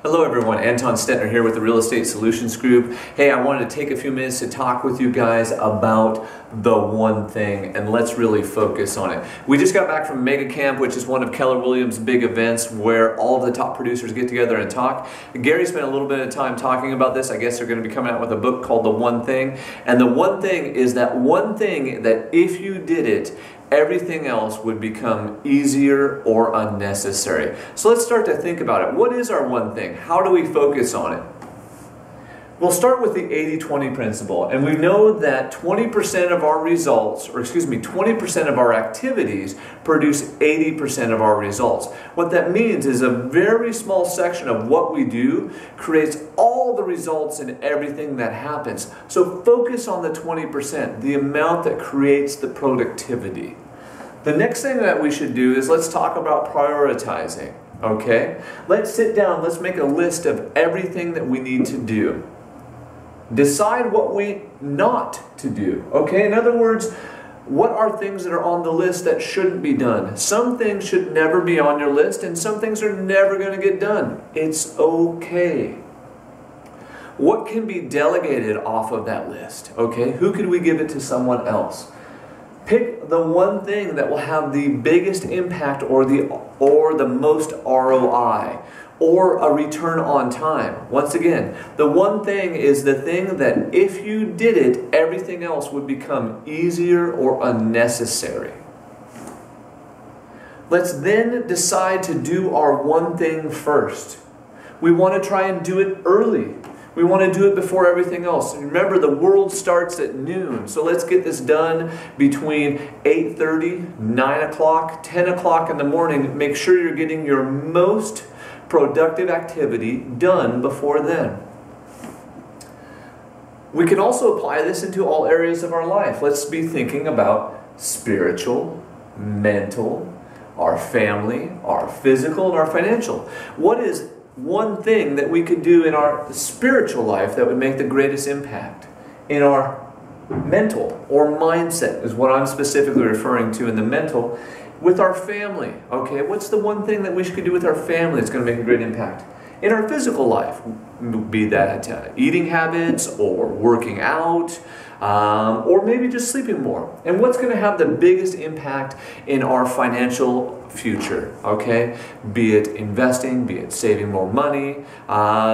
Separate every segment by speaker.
Speaker 1: Hello everyone, Anton Stettner here with the Real Estate Solutions Group. Hey, I wanted to take a few minutes to talk with you guys about the one thing, and let's really focus on it. We just got back from Mega Camp, which is one of Keller Williams' big events where all of the top producers get together and talk. Gary spent a little bit of time talking about this. I guess they're going to be coming out with a book called The One Thing. And the one thing is that one thing that if you did it, everything else would become easier or unnecessary. So let's start to think about it. What is our one thing? How do we focus on it? We'll start with the 80-20 principle, and we know that 20% of our results, 20% of our activities produce 80% of our results. What that means is a very small section of what we do creates all the results in everything that happens. So focus on the 20%, the amount that creates the productivity. The next thing that we should do is let's talk about prioritizing, okay? Let's sit down, let's make a list of everything that we need to do. Decide what we not to do, okay? In other words, what are things that are on the list that shouldn't be done? Some things should never be on your list, and some things are never going to get done. It's okay. What can be delegated off of that list, okay? Who could we give it to someone else? Pick the one thing that will have the biggest impact or the most ROI or a return on time. Once again, the one thing is the thing that if you did it, everything else would become easier or unnecessary. Let's then decide to do our one thing first. We want to try and do it early. We want to do it before everything else. Remember, the world starts at noon, so let's get this done between 8:30, 9 o'clock, 10 o'clock in the morning. Make sure you're getting your most productive activity done before then. We can also apply this into all areas of our life. Let's be thinking about spiritual, mental, our family, our physical, and our financial. What is one thing that we could do in our spiritual life that would make the greatest impact? In our mental or mindset is what I'm specifically referring to in the mental. With our family, okay, what's the one thing that we could do with our family that's going to make a great impact? In our physical life, be that eating habits or working out, or maybe just sleeping more. And what's going to have the biggest impact in our financial future, okay? Be it investing, be it saving more money,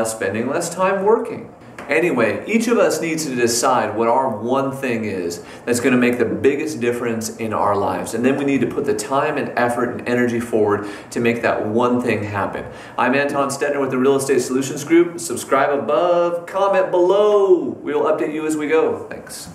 Speaker 1: spending less time working. Anyway, each of us needs to decide what our one thing is that's going to make the biggest difference in our lives. And then we need to put the time and effort and energy forward to make that one thing happen. I'm Anton Stettner with the Real Estate Solutions Group. Subscribe above, comment below. We'll update you as we go. Thanks.